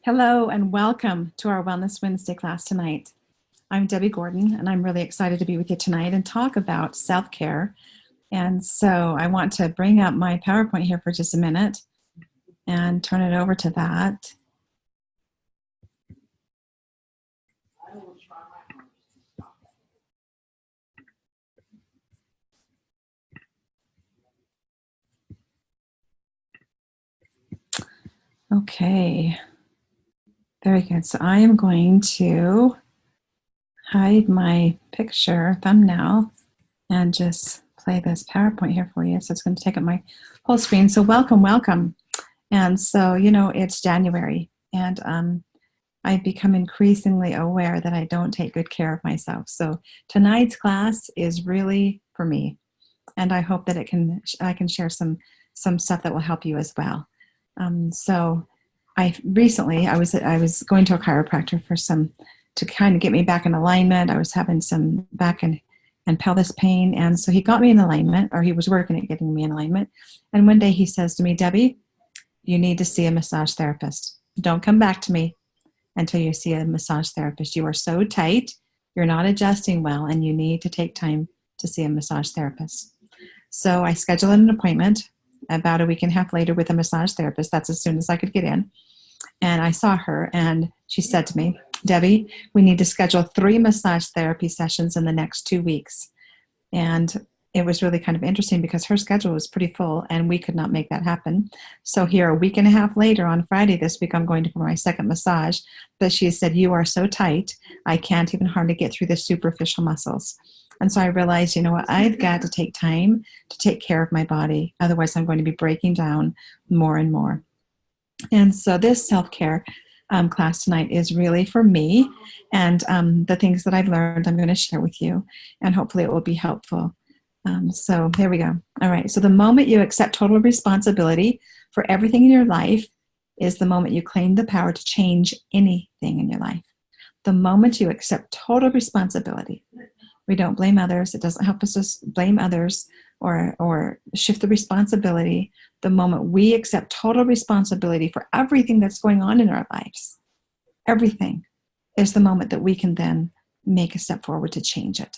Hello and welcome to our Wellness Wednesday class tonight. I'm Debbie Gordon and I'm really excited to be with you tonight and talk about self-care. And so I want to bring up my PowerPoint here for just a minute and turn it over to that. Okay, very good. So I am going to hide my picture thumbnail and just play this PowerPoint here for you. So it's going to take up my whole screen. So welcome. And so, it's January and I've become increasingly aware that I don't take good care of myself. So tonight's class is really for me. And I hope that I can share some stuff that will help you as well. So I was going to a chiropractor to kind of get me back in alignment. I was having some back and pelvis pain, and so he got me in alignment, or he was working at getting me in alignment. And one day he says to me, "Debbie, you need to see a massage therapist. Don't come back to me until you see a massage therapist. You are so tight, you're not adjusting well, and you need to take time to see a massage therapist." So I scheduled an appointment about a week and a half later with a massage therapist. That's as soon as I could get in. And I saw her, and she said to me, "Debbie, we need to schedule 3 massage therapy sessions in the next 2 weeks." And it was really kind of interesting because her schedule was pretty full and we could not make that happen. So here, a week and a half later, on Friday this week, I'm going for my second massage. But she said, "You are so tight, I can't even hardly get through the superficial muscles." And so I realized, you know what, I've got to take time to take care of my body. Otherwise, I'm going to be breaking down more and more. And so this self-care class tonight is really for me, and the things that I've learned I'm going to share with you, and hopefully it will be helpful. So here we go. All right, so the moment you accept total responsibility for everything in your life is the moment you claim the power to change anything in your life. The moment you accept total responsibility. We don't blame others. It doesn't help us to blame others or shift the responsibility. The moment we accept total responsibility for everything that's going on in our lives, everything, is the moment that we can then make a step forward to change it.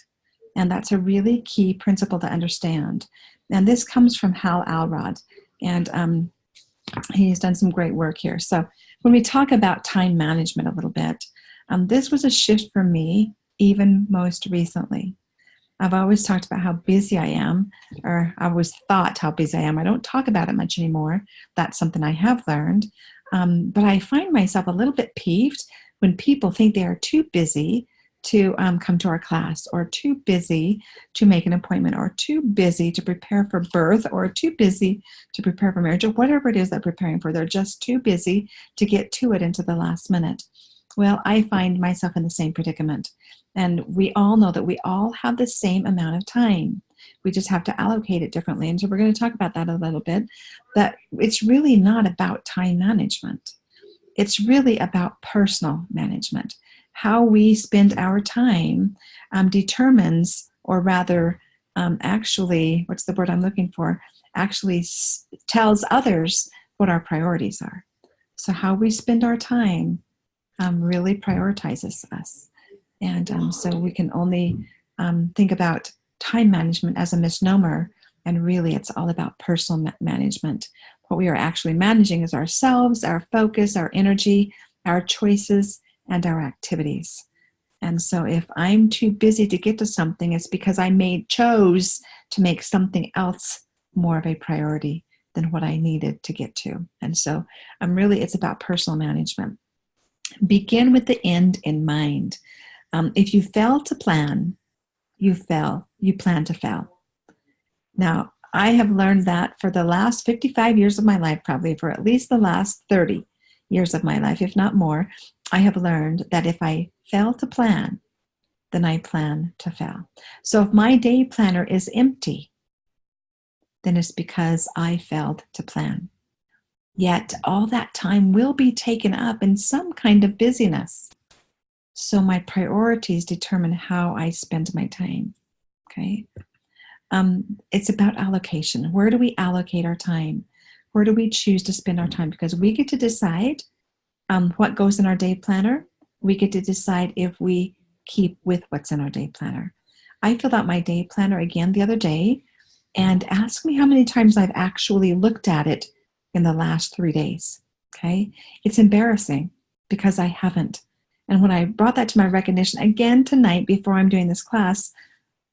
And that's a really key principle to understand. And this comes from Hal Elrod, and he's done some great work here. So when we talk about time management a little bit, this was a shift for me even most recently. I've always talked about how busy I am, or I always thought how busy I am. I don't talk about it much anymore. That's something I have learned. But I find myself a little bit peeved when people think they are too busy to come to our class, or too busy to make an appointment, or too busy to prepare for birth, or too busy to prepare for marriage, or whatever it is they're preparing for. They're just too busy to get to it into the last minute. Well, I find myself in the same predicament. And we all know that we all have the same amount of time. We just have to allocate it differently. And so we're going to talk about that a little bit. But it's really not about time management. It's really about personal management. How we spend our time determines, or rather, actually, what's the word I'm looking for? Actually tells others what our priorities are. So how we spend our time really prioritizes us. And so we can only think about time management as a misnomer, and really it's all about personal management. What we are actually managing is ourselves, our focus, our energy, our choices, and our activities. And so if I'm too busy to get to something, it's because I chose to make something else more of a priority than what I needed to get to. And so it's about personal management. Begin with the end in mind. If you fail to plan, you plan to fail. Now, I have learned that for the last 55 years of my life, probably for at least the last 30 years of my life, if not more, I have learned that if I fail to plan, then I plan to fail. So if my day planner is empty, then it's because I failed to plan. Yet all that time will be taken up in some kind of busyness. So my priorities determine how I spend my time, okay? It's about allocation. Where do we allocate our time? Where do we choose to spend our time? Because we get to decide what goes in our day planner, we get to decide if we keep with what's in our day planner. I filled out my day planner again the other day, and ask me how many times I've actually looked at it in the last 3 days. Okay. It's embarrassing because I haven't. And when I brought that to my recognition again tonight before I'm doing this class,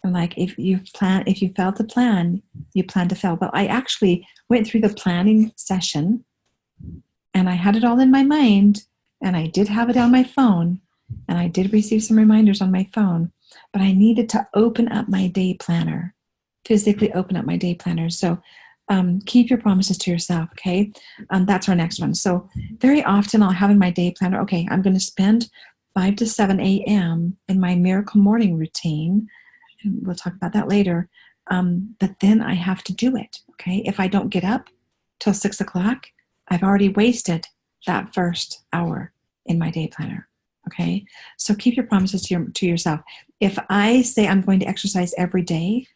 I'm like, if you fail to plan, you plan to fail. But I actually went through the planning session and I had it all in my mind, and I did have it on my phone, and I did receive some reminders on my phone, but I needed to open up my day planner, physically open up my day planner. So keep your promises to yourself, okay? That's our next one. So very often I'll have in my day planner, okay, I'm going to spend 5 to 7 a.m. in my miracle morning routine. And we'll talk about that later. But then I have to do it, okay? If I don't get up till 6 o'clock, I've already wasted that first hour in my day planner, okay? So keep your promises to yourself. If I say I'm going to exercise every day,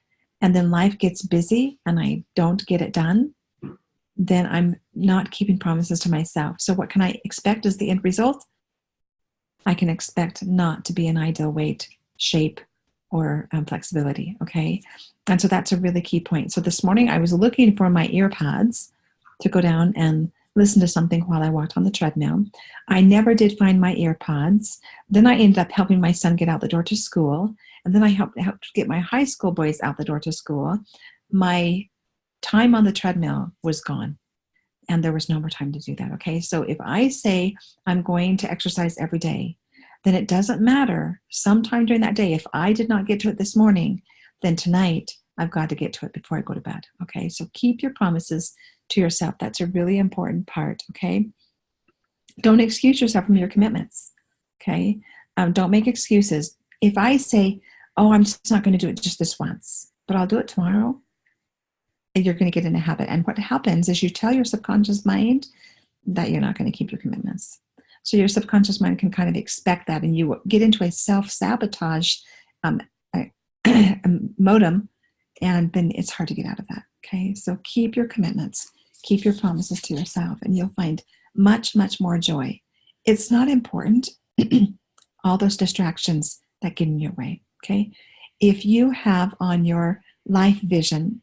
and then life gets busy and I don't get it done, then I'm not keeping promises to myself. So what can I expect as the end result? I can expect not to be an ideal weight, shape, or flexibility, okay? And so that's a really key point. So this morning I was looking for my ear pods to go down and listen to something while I walked on the treadmill. I never did find my ear pods. Then I ended up helping my son get out the door to school. And then I helped get my high school boys out the door to school. My time on the treadmill was gone, and there was no more time to do that, okay? So if I say I'm going to exercise every day, then it doesn't matter. Sometime during that day, if I did not get to it this morning, then tonight I've got to get to it before I go to bed, okay? So keep your promises to yourself. That's a really important part, okay? Don't excuse yourself from your commitments, okay? Don't make excuses. If I say, oh, I'm just not going to do it just this once, but I'll do it tomorrow, you're going to get in a habit. And what happens is you tell your subconscious mind that you're not going to keep your commitments. So your subconscious mind can kind of expect that, and you get into a self-sabotage modem, and then it's hard to get out of that, okay? So keep your commitments, keep your promises to yourself, and you'll find much, much more joy. It's not important, all those distractions that get in your way, okay? If you have on your life vision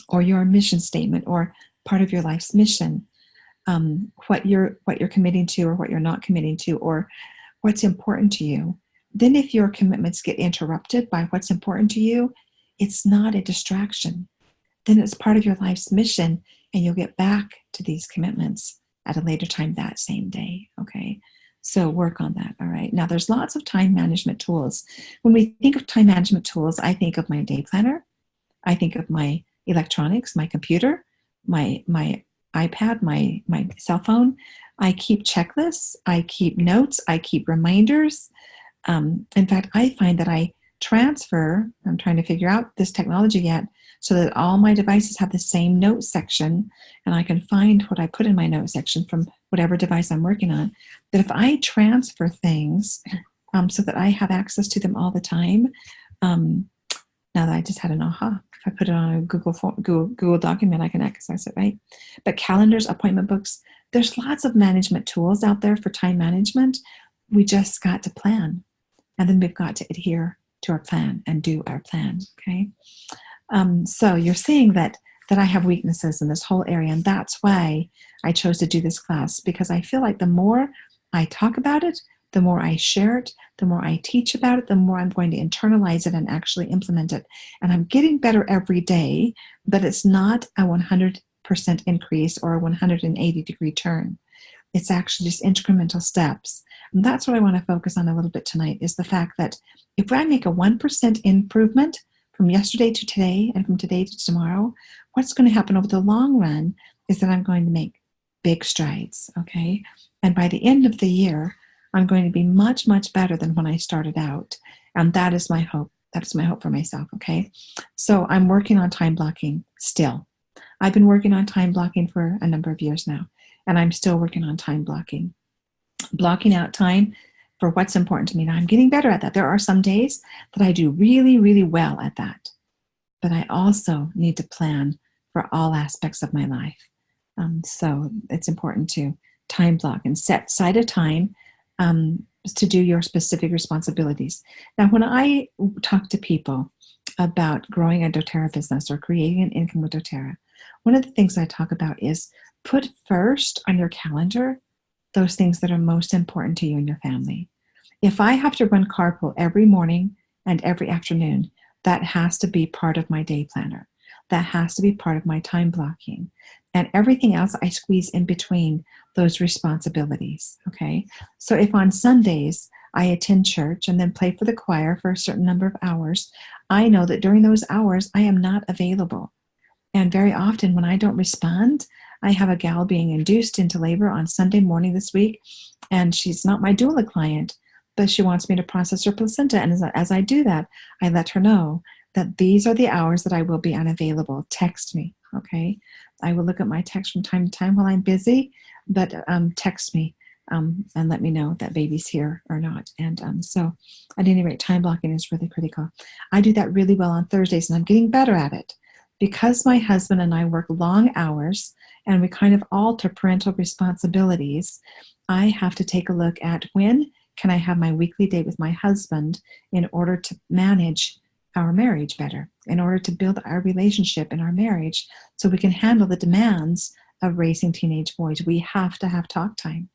or your mission statement or part of your life's mission, what you're committing to or what you're not committing to or what's important to you, then if your commitments get interrupted by what's important to you, it's not a distraction. Then it's part of your life's mission, and you'll get back to these commitments at a later time that same day, okay? So work on that, all right? Now, there's lots of time management tools. When we think of time management tools, I think of my day planner. I think of my electronics, my computer, my iPad, my cell phone. I keep checklists. I keep notes. I keep reminders. In fact, I find that I transfer, I'm trying to figure out this technology yet, so that all my devices have the same note section, and I can find what I put in my note section from whatever device I'm working on. That if I transfer things so that I have access to them all the time, now that I just had an aha. If I put it on a Google document, I can access it, right? But calendars, appointment books, there's lots of management tools out there for time management. We just got to plan. And then we've got to adhere to our plan and do our plan, okay? So you're seeing that I have weaknesses in this whole area, and that's why I chose to do this class, because I feel like the more I talk about it, the more I share it, the more I teach about it, the more I'm going to internalize it and actually implement it. And I'm getting better every day, but it's not a 100% increase or a 180-degree turn. It's actually just incremental steps. And that's what I want to focus on a little bit tonight, is the fact that if I make a 1% improvement from yesterday to today and from today to tomorrow, what's going to happen over the long run is that I'm going to make big strides, okay? And by the end of the year, I'm going to be much, much better than when I started out. And that is my hope. That is my hope for myself, okay? So I'm working on time blocking still. I've been working on time blocking for a number of years now, and I'm still working on time blocking. Blocking out time for what's important to me. Now, I'm getting better at that. There are some days that I do really, really well at that. But I also need to plan for all aspects of my life. So it's important to time block and set aside a time to do your specific responsibilities. Now, when I talk to people about growing a doTERRA business or creating an income with doTERRA, one of the things I talk about is put first on your calendar those things that are most important to you and your family. If I have to run carpool every morning and every afternoon, that has to be part of my day planner. That has to be part of my time blocking. And everything else I squeeze in between those responsibilities, okay? So if on Sundays I attend church and then play for the choir for a certain number of hours, I know that during those hours I am not available. And very often when I don't respond, I have a gal being induced into labor on Sunday morning this week, and she's not my doula client, but she wants me to process her placenta. And as I do that, I let her know that these are the hours that I will be unavailable. Text me, okay? I will look at my text from time to time while I'm busy, but text me and let me know that baby's here or not. And so at any rate, time blocking is really critical. I do that really well on Thursdays, and I'm getting better at it. Because my husband and I work long hours and we kind of alter parental responsibilities, I have to take a look at when can I have my weekly date with my husband in order to manage our marriage better, in order to build our relationship in our marriage so we can handle the demands of raising teenage boys. We have to have talk time.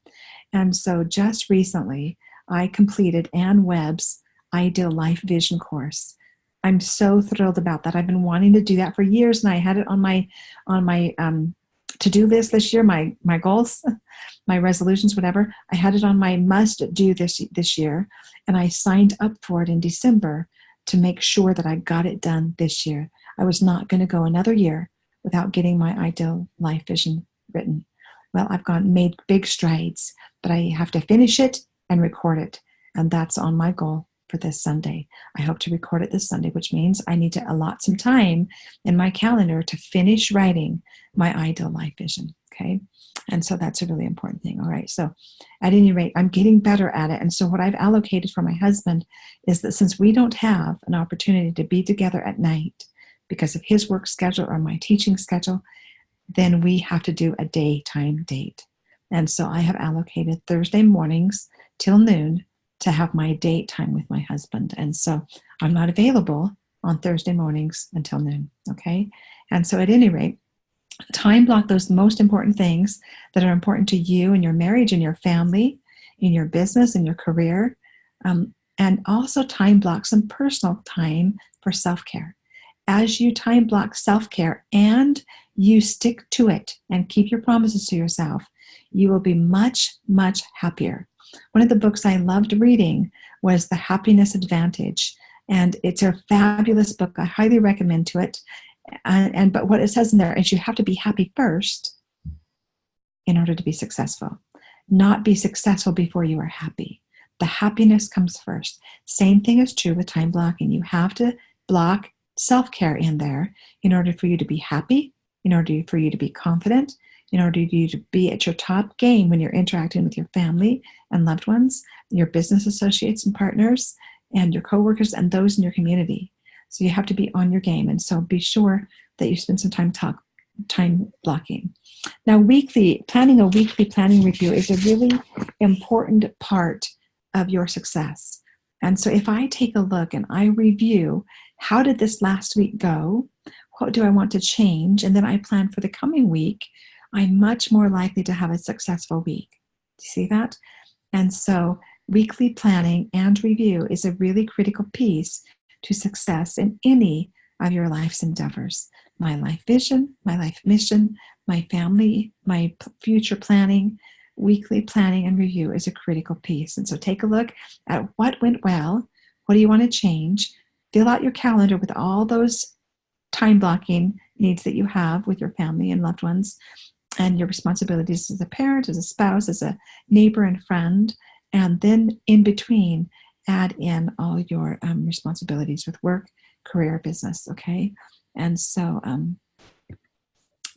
And so just recently, I completed Ann Webb's Ideal Life Vision course. I'm so thrilled about that. I've been wanting to do that for years, and I had it on my to-do list this year, my goals, my resolutions, whatever. I had it on my must-do this year, and I signed up for it in December to make sure that I got it done this year. I was not going to go another year without getting my Ideal Life Vision written. Well, I've made big strides, but I have to finish it and record it, and that's on my goal for this Sunday. I hope to record it this Sunday, which means I need to allot some time in my calendar to finish writing my Ideal Life Vision, okay? And so that's a really important thing. All right, so at any rate, I'm getting better at it. And so what I've allocated for my husband is that since we don't have an opportunity to be together at night because of his work schedule or my teaching schedule, then we have to do a daytime date. And so I have allocated Thursday mornings till noon to have my date time with my husband. And so I'm not available on Thursday mornings until noon, okay? And so at any rate, time block those most important things that are important to you and your marriage and your family, in your business and your career, and also time block some personal time for self-care. As you time block self-care and you stick to it and keep your promises to yourself, you will be much, much happier. One of the books I loved reading was The Happiness Advantage, and it's a fabulous book. I highly recommend to it. But what it says in there is you have to be happy first in order to be successful. Not be successful before you are happy. The happiness comes first. Same thing is true with time blocking. You have to block self-care in there in order for you to be happy, in order for you to be confident, in order for you to be at your top game when you're interacting with your family and loved ones, your business associates and partners, and your coworkers and those in your community. So you have to be on your game. And so be sure that you spend some time blocking. Now, planning a weekly planning review is a really important part of your success. And so if I take a look and I review, how did this last week go? What do I want to change? And then I plan for the coming week, I'm much more likely to have a successful week. Do you see that? And so weekly planning and review is a really critical piece to success in any of your life's endeavors. My life vision, my life mission, my family, my future planning, weekly planning and review is a critical piece. And so take a look at what went well. What do you want to change? Fill out your calendar with all those time blocking needs that you have with your family and loved ones, and your responsibilities as a parent, as a spouse, as a neighbor and friend. And then in between, add in all your responsibilities with work, career, business, okay? And so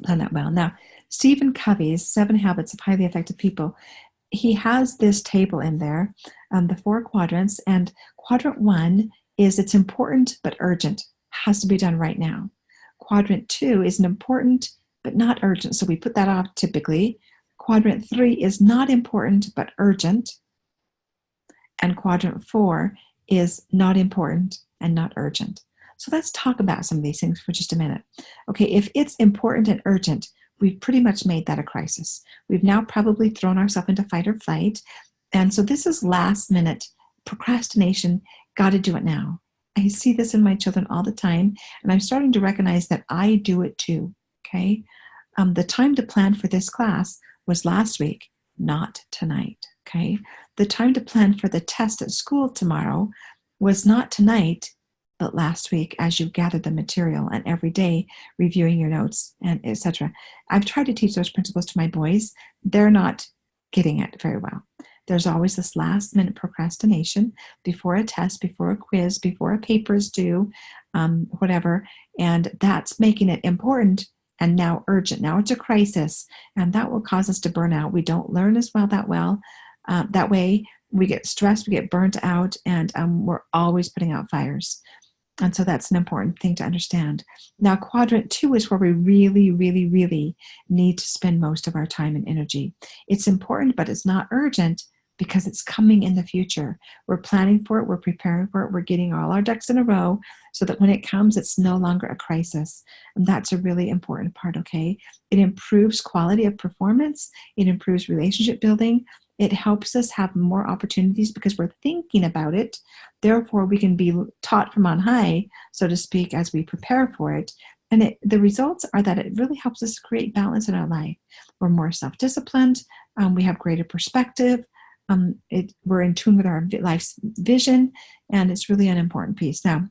plan that well. Now, Stephen Covey's 7 Habits of Highly Effective People, he has this table in there, the 4 quadrants, and quadrant 1 is it's important but urgent, has to be done right now. Quadrant 2 is an important but not urgent, so we put that off typically. Quadrant 3 is not important but urgent. And quadrant 4 is not important and not urgent. So let's talk about some of these things for just a minute. Okay, if it's important and urgent, we've pretty much made that a crisis. We've now probably thrown ourselves into fight or flight. And so this is last minute procrastination. Got to do it now. I see this in my children all the time, and I'm starting to recognize that I do it too. Okay, the time to plan for this class was last week, not tonight. Okay, the time to plan for the test at school tomorrow was not tonight, but last week, as you gathered the material and every day reviewing your notes and etc. I've tried to teach those principles to my boys. They're not getting it very well. There's always this last minute procrastination before a test, before a quiz, before a paper is due, whatever. And that's making it important and now urgent. Now it's a crisis, and that will cause us to burn out. We don't learn as well. That way we get stressed, we get burnt out, and we're always putting out fires. And so that's an important thing to understand. Now, quadrant 2 is where we really, really, really need to spend most of our time and energy. It's important, but it's not urgent because it's coming in the future. We're planning for it, we're preparing for it, we're getting all our ducks in a row so that when it comes, it's no longer a crisis. And that's a really important part, okay? It improves quality of performance, it improves relationship building, it helps us have more opportunities because we're thinking about it. Therefore, we can be taught from on high, so to speak, as we prepare for it. And the results are that it really helps us create balance in our life. We're more self-disciplined. We have greater perspective. We're in tune with our life's vision, and it's really an important piece. Now,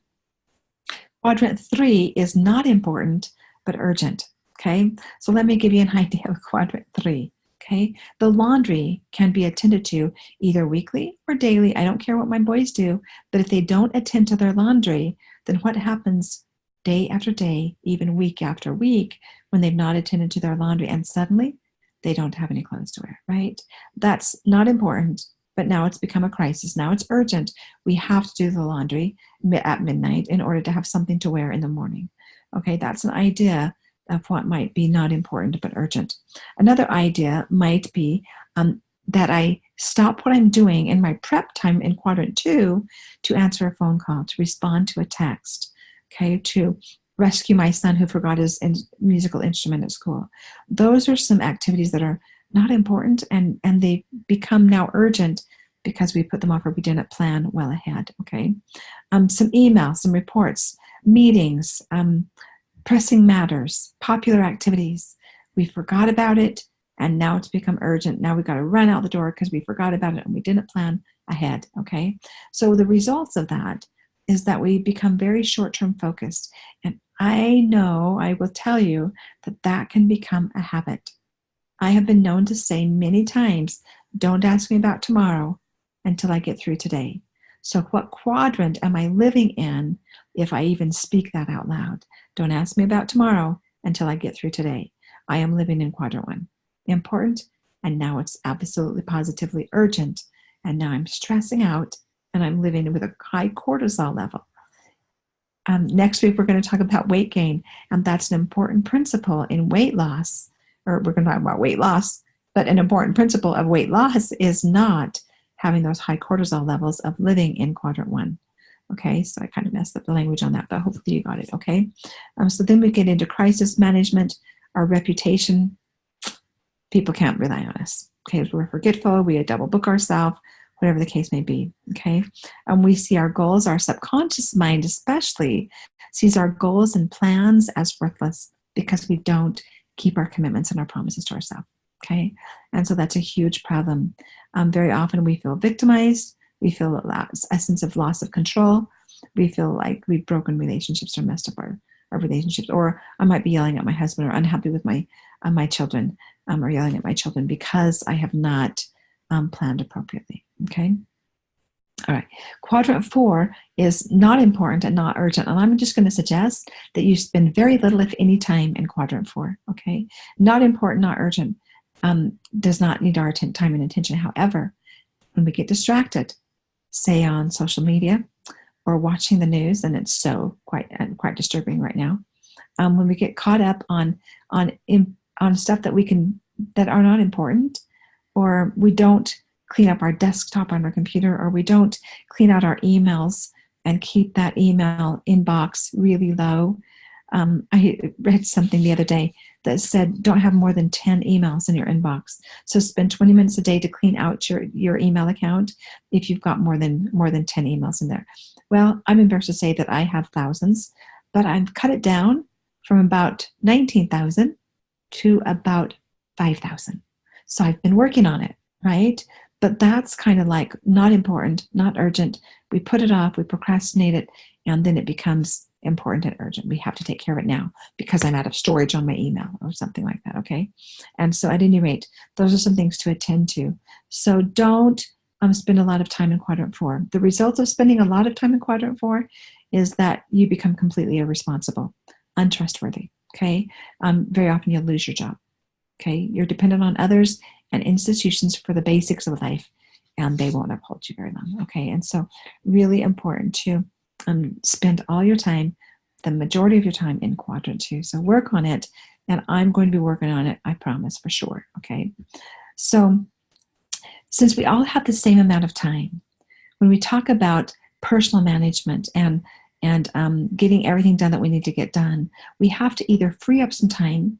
quadrant 3 is not important, but urgent. Okay, so let me give you an idea of quadrant 3. Okay, the laundry can be attended to either weekly or daily. I don't care what my boys do, but if they don't attend to their laundry, then what happens day after day, even week after week, when they've not attended to their laundry and suddenly they don't have any clothes to wear, right? That's not important, but now it's become a crisis. Now it's urgent. We have to do the laundry at midnight in order to have something to wear in the morning. Okay, that's an idea of what might be not important but urgent. Another idea might be that I stop what I'm doing in my prep time in quadrant 2 to answer a phone call, to respond to a text, okay, to rescue my son who forgot his musical instrument at school. Those are some activities that are not important, and they become now urgent because we put them off or we didn't plan well ahead, okay? Some emails, some reports, meetings, pressing matters, popular activities. We forgot about it, and now it's become urgent. Now we've got to run out the door because we forgot about it and we didn't plan ahead, okay? So the results of that is that we become very short-term focused. And I know, I will tell you that that can become a habit. I have been known to say many times, don't ask me about tomorrow until I get through today. So what quadrant am I living in if I even speak that out loud? Don't ask me about tomorrow until I get through today. I am living in quadrant 1. Important, and now it's absolutely positively urgent. And now I'm stressing out and I'm living with a high cortisol level. Next week, we're going to talk about weight gain, and that's an important principle in weight loss, or we're going to talk about weight loss, but an important principle of weight loss is not having those high cortisol levels of living in quadrant 1. Okay, so I kind of messed up the language on that, but hopefully you got it, okay? So then we get into crisis management, our reputation. People can't rely on us, okay? We're forgetful, we double book ourselves, whatever the case may be, okay? And we see our goals, our subconscious mind especially sees our goals and plans as worthless because we don't keep our commitments and our promises to ourselves, okay? And so that's a huge problem. Very often we feel victimized, we feel a sense of loss of control, we feel like we've broken relationships or messed up our relationships, or I might be yelling at my husband or unhappy with my children, or yelling at my children because I have not planned appropriately, okay? All right, quadrant 4 is not important and not urgent, and I'm just going to suggest that you spend very little, if any, time in quadrant 4, okay? Not important, not urgent, does not need our time and attention. However, when we get distracted, say on social media or watching the news, and it's so quite disturbing right now, when we get caught up on stuff that we can that are not important, or we don't clean up our desktop on our computer, or we don't clean out our emails and keep that email inbox really low. I read something the other day that said don't have more than 10 emails in your inbox. So spend 20 minutes a day to clean out your email account if you've got more than 10 emails in there. Well, I'm embarrassed to say that I have thousands, but I've cut it down from about 19,000 to about 5,000. So I've been working on it, right? But that's kind of like not important, not urgent. We put it off, we procrastinate it, and then it becomes important and urgent. We have to take care of it now because I'm out of storage on my email or something like that, okay? And so at any rate, those are some things to attend to. So don't spend a lot of time in quadrant 4. The result of spending a lot of time in quadrant 4 is that you become completely irresponsible, untrustworthy, okay? Very often you'll lose your job, okay? You're dependent on others and institutions for the basics of life, and they won't uphold you very long, okay? And so really important to spend all your time, the majority of your time, in quadrant 2. So work on it, and I'm going to be working on it, I promise, for sure, okay? So since we all have the same amount of time, when we talk about personal management and getting everything done that we need to get done, we have to either free up some time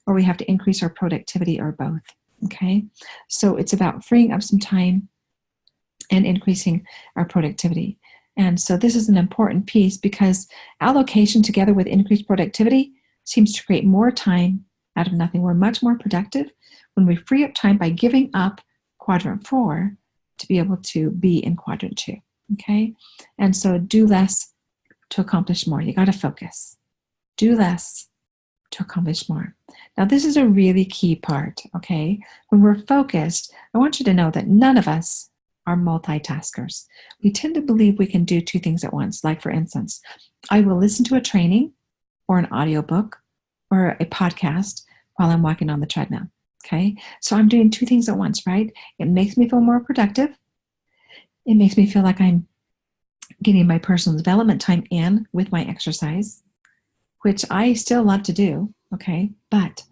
or we have to increase our productivity, or both, okay? So it's about freeing up some time and increasing our productivity. And so this is an important piece because allocation together with increased productivity seems to create more time out of nothing. We're much more productive when we free up time by giving up quadrant 4 to be able to be in quadrant 2, okay? And so do less to accomplish more. You got to focus. Do less to accomplish more. Now, this is a really key part, okay? When we're focused, I want you to know that none of us are multitaskers. We tend to believe we can do 2 things at once. Like, for instance, I will listen to a training or an audiobook or a podcast while I'm walking on the treadmill, okay? So I'm doing 2 things at once, right? It makes me feel more productive. It makes me feel like I'm getting my personal development time in with my exercise, which I still love to do, okay? But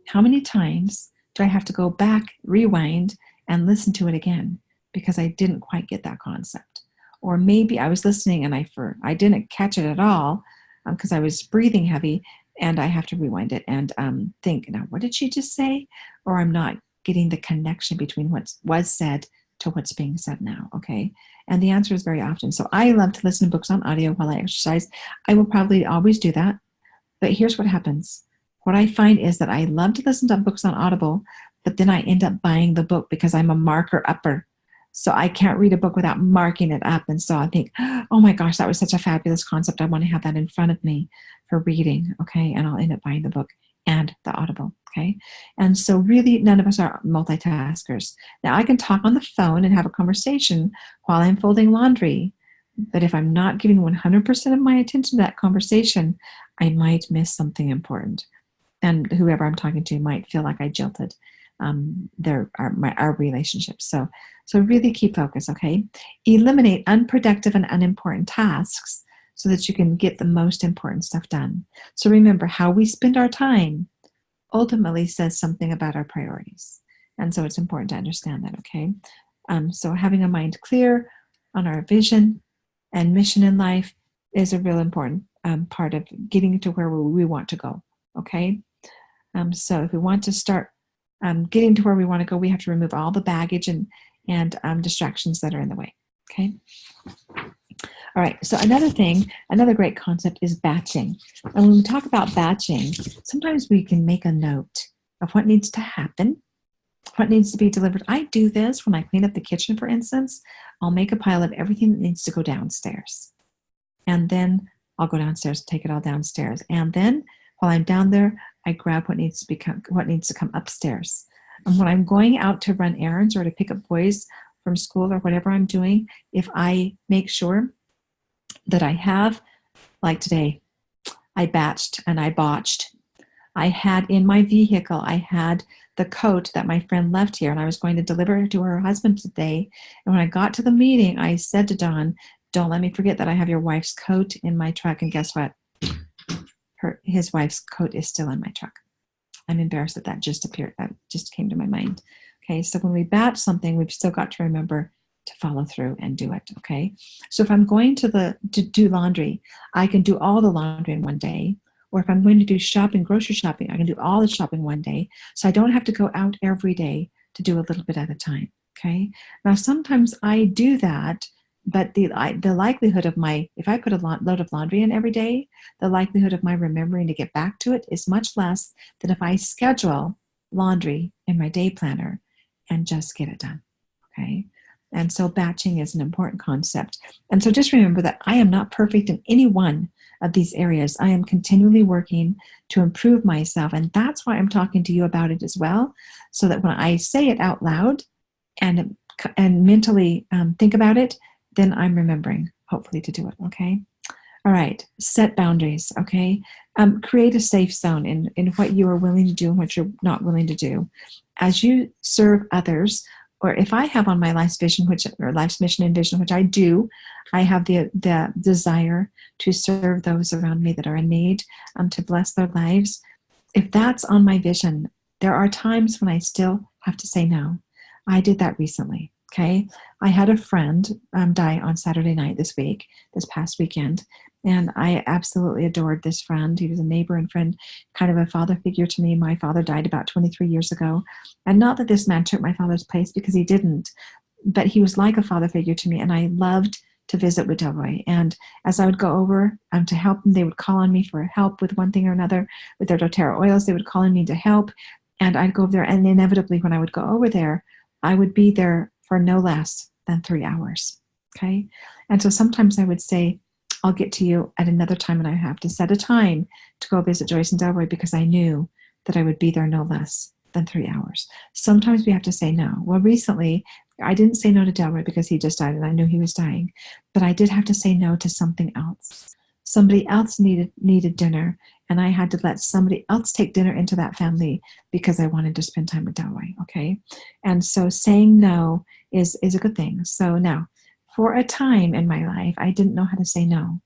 how many times do I have to go back, rewind, and listen to it again because I didn't quite get that concept? Or maybe I was listening and I didn't catch it at all because I was breathing heavy, and I have to rewind it and think, now, what did she just say? Or I'm not getting the connection between what was said to what's being said now, okay? And the answer is very often. So I love to listen to books on audio while I exercise. I will probably always do that. But here's what happens. What I find is that I love to listen to books on Audible, but then I end up buying the book because I'm a marker upper. So I can't read a book without marking it up. And so I think, oh my gosh, that was such a fabulous concept. I want to have that in front of me for reading, okay? And I'll end up buying the book and the Audible, okay? And so really none of us are multitaskers. Now I can talk on the phone and have a conversation while I'm folding laundry, but if I'm not giving 100% of my attention to that conversation, I might miss something important. And whoever I'm talking to might feel like I jilted our relationship. So really keep focus, okay? Eliminate unproductive and unimportant tasks so that you can get the most important stuff done. So remember, how we spend our time ultimately says something about our priorities. And so it's important to understand that, okay? So having a mind clear on our vision and mission in life is a real important part of getting to where we want to go, okay? So if we want to start getting to where we want to go, we have to remove all the baggage and distractions that are in the way, okay? All right, so another great concept is batching. And when we talk about batching, sometimes we can make a note of what needs to happen, what needs to be delivered. I do this when I clean up the kitchen, for instance. I'll make a pile of everything that needs to go downstairs. And then I'll go downstairs and take it all downstairs. And then while I'm down there, I grab what needs to come upstairs. And when I'm going out to run errands or to pick up boys from school or whatever I'm doing, if I make sure that I have, like today, I batched and I botched. I had in my vehicle, I had the coat that my friend left here, and I was going to deliver it to her husband today. And when I got to the meeting, I said to Don, don't let me forget that I have your wife's coat in my truck. And guess what? His wife's coat is still in my truck. I'm embarrassed that that just appeared, that just came to my mind. Okay, so when we batch something, we've still got to remember to follow through and do it. Okay, so if I'm going to do laundry, I can do all the laundry in one day. Or if I'm going to do shopping, grocery shopping, I can do all the shopping one day. So I don't have to go out every day to do a little bit at a time. Okay, now sometimes I do that, but the likelihood of if I put a load of laundry in every day, the likelihood of my remembering to get back to it is much less than if I schedule laundry in my day planner and just get it done. Okay, and so batching is an important concept. And so just remember that I am not perfect in any one of these areas. I am continually working to improve myself, and that's why I'm talking to you about it as well, so that when I say it out loud and mentally think about it, then I'm remembering, hopefully, to do it. Okay. All right. Set boundaries. Okay. Create a safe zone in what you are willing to do and what you're not willing to do. As you serve others, or if I have on my life's vision, or life's mission and vision, which I do, I have the desire to serve those around me that are in need, to bless their lives. If that's on my vision, there are times when I still have to say no. I did that recently. Okay, I had a friend die on Saturday night this past weekend, and I absolutely adored this friend. He was a neighbor and friend, kind of a father figure to me. My father died about 23 years ago, and not that this man took my father's place, because he didn't, but he was like a father figure to me, and I loved to visit with Delroy. And as I would go over to help them, they would call on me for help with one thing or another. With their doTERRA oils, they would call on me to help, and I'd go over there, and inevitably when I would go over there, I would be there for no less than 3 hours. Okay. And so sometimes I would say, I'll get to you at another time, and I have to set a time to go visit Joyce and Delroy, because I knew that I would be there no less than 3 hours. Sometimes we have to say no. Well, recently I didn't say no to Delroy because he just died and I knew he was dying, but I did have to say no to something else. Somebody else needed dinner, and I had to let somebody else take dinner into that family because I wanted to spend time with Delroy. Okay. And so saying no is a good thing. So now, for a time in my life, I didn't know how to say no.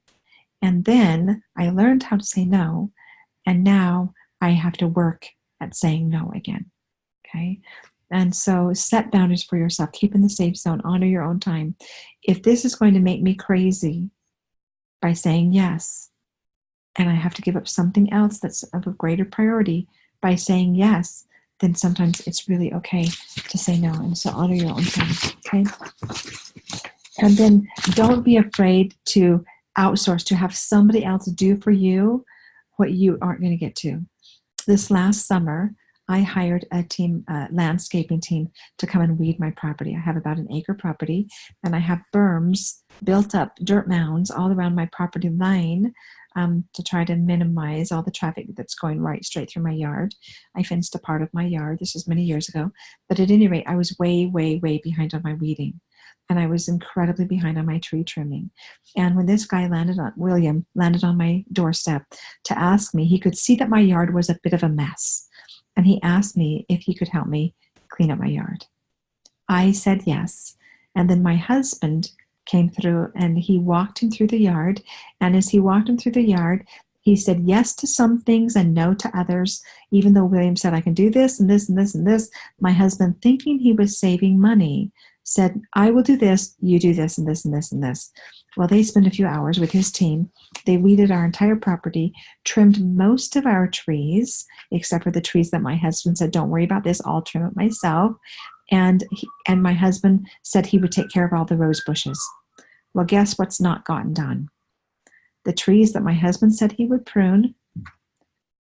And then I learned how to say no. And now I have to work at saying no again. Okay. And so set boundaries for yourself. Keep in the safe zone. Honor your own time. If this is going to make me crazy by saying yes, and I have to give up something else that's of a greater priority by saying yes, then sometimes it's really okay to say no. And so honor your own time. Okay. And then don't be afraid to outsource, to have somebody else do for you what you aren't going to get to. This last summer, I hired a landscaping team to come and weed my property. I have about an acre property, and I have berms, built up dirt mounds all around my property line to try to minimize all the traffic that's going right straight through my yard. I fenced a part of my yard. This was many years ago. But at any rate, I was way, way, way behind on my weeding. And I was incredibly behind on my tree trimming. And when this guy William landed on my doorstep to ask me, he could see that my yard was a bit of a mess. And he asked me if he could help me clean up my yard. I said yes. And then my husband came through, and he walked him through the yard. And as he walked him through the yard, he said yes to some things and no to others. Even though William said, I can do this and this and this and this, my husband, thinking he was saving money, said, I will do this, you do this and this and this and this. Well, they spent a few hours with his team. They weeded our entire property, trimmed most of our trees, except for the trees that my husband said, don't worry about this, I'll trim it myself. And my husband said he would take care of all the rose bushes. Well, guess what's not gotten done? The trees that my husband said he would prune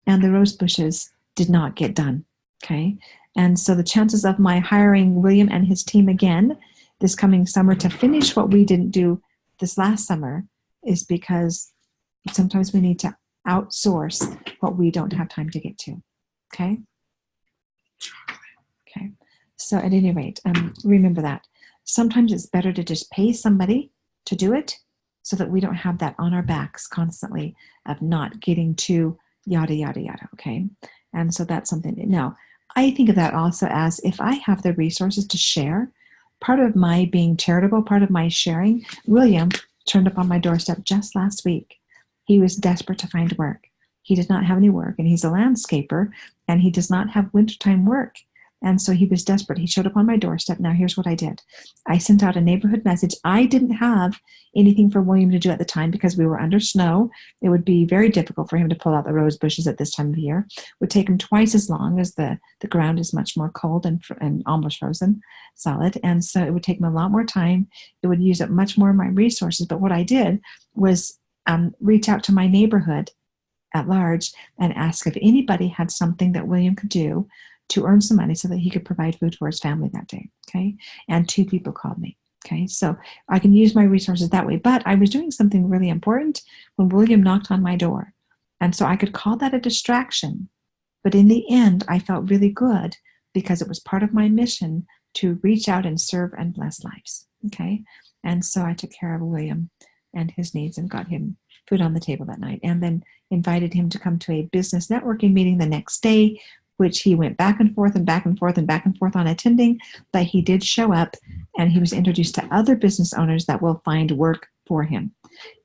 and the rose bushes did not get done. Okay. And so the chances of my hiring William and his team again this coming summer to finish what we didn't do this last summer is because sometimes we need to outsource what we don't have time to get to. Okay. Okay. So at any rate, remember that sometimes it's better to just pay somebody to do it so that we don't have that on our backs constantly of not getting to yada, yada, yada. Okay. And so that's something. Now, I think of that also as if I have the resources to share, part of my being charitable, part of my sharing. William turned up on my doorstep just last week. He was desperate to find work. he did not have any work, and he's a landscaper, and he does not have wintertime work. And so he was desperate. He showed up on my doorstep. Now, here's what I did. I sent out a neighborhood message. I didn't have anything for William to do at the time because we were under snow. It would be very difficult for him to pull out the rose bushes at this time of the year. It would take him twice as long, as the ground is much more cold and almost frozen solid. And so it would take him a lot more time. It would use up much more of my resources. But what I did was reach out to my neighborhood at large and ask if anybody had something that William could do to earn some money so that he could provide food for his family that day, okay? And 2 people called me, okay? So I can use my resources that way. But I was doing something really important when William knocked on my door. And so I could call that a distraction. But in the end, I felt really good because it was part of my mission to reach out and serve and bless lives, okay? And so I took care of William and his needs and got him food on the table that night, and then invited him to come to a business networking meeting the next day, which he went back and forth and back and forth and back and forth on attending, but he did show up, and he was introduced to other business owners that will find work for him.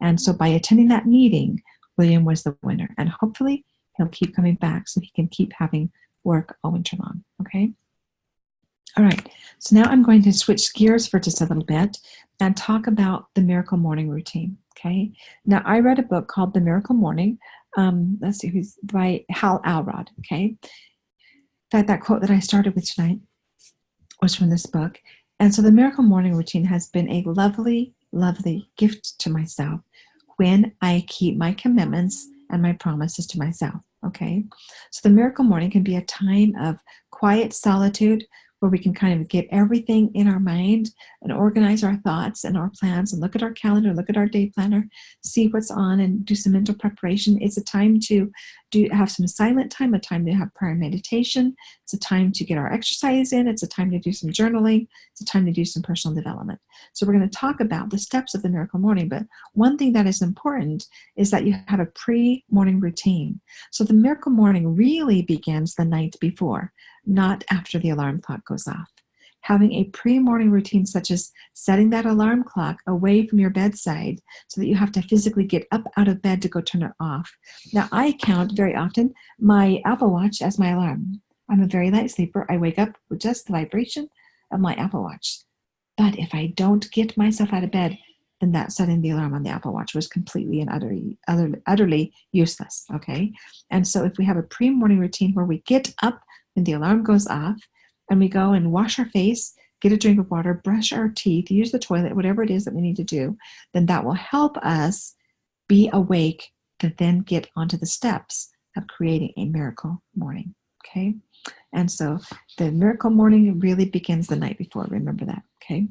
And so by attending that meeting, William was the winner, and hopefully he'll keep coming back so he can keep having work all winter long, okay? All right, so now I'm going to switch gears for just a little bit and talk about the Miracle Morning Routine, okay? Now, I read a book called The Miracle Morning, let's see, who's by Hal Elrod, okay? In fact, that quote that I started with tonight was from this book. And so the Miracle Morning Routine has been a lovely, lovely gift to myself when I keep my commitments and my promises to myself, okay? So the Miracle Morning can be a time of quiet solitude where we can kind of get everything in our mind and organize our thoughts and our plans and look at our calendar, look at our day planner, see what's on and do some mental preparation. It's a time to have some silent time, a time to have prayer and meditation. It's a time to get our exercise in. It's a time to do some journaling. It's a time to do some personal development. So we're going to talk about the steps of the Miracle Morning, but one thing that is important is that you have a pre-morning routine. So the Miracle Morning really begins the night before, not after the alarm clock goes off. Having a pre-morning routine, such as setting that alarm clock away from your bedside so that you have to physically get up out of bed to go turn it off. Now, I count very often my Apple Watch as my alarm. I'm a very light sleeper. I wake up with just the vibration of my Apple Watch. But if I don't get myself out of bed, then that setting the alarm on the Apple Watch was completely and utterly useless, okay? And so if we have a pre-morning routine where we get up when the alarm goes off, and we go and wash our face, get a drink of water, brush our teeth, use the toilet, whatever it is that we need to do, then that will help us be awake to then get onto the steps of creating a miracle morning, okay? And so the miracle morning really begins the night before. Remember that, okay?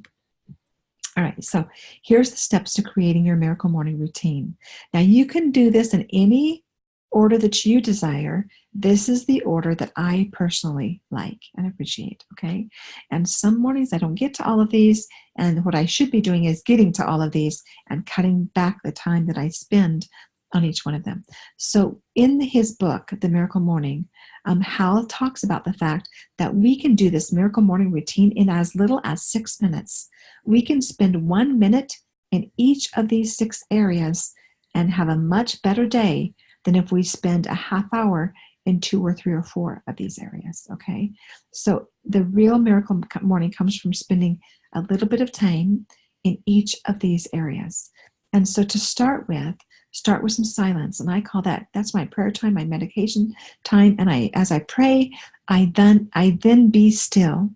All right, so here's the steps to creating your miracle morning routine. Now, you can do this in any order that you desire. This is the order that I personally like and appreciate, okay? And some mornings I don't get to all of these, and what I should be doing is getting to all of these and cutting back the time that I spend on each one of them. So in his book, The Miracle Morning, Hal talks about the fact that we can do this miracle morning routine in as little as 6 minutes. We can spend 1 minute in each of these 6 areas and have a much better day than if we spend a half hour in 2 or 3 or 4 of these areas, okay? So the real miracle morning comes from spending a little bit of time in each of these areas. And so to start with some silence, and I call that's my prayer time, my meditation time, and as I pray, I then be still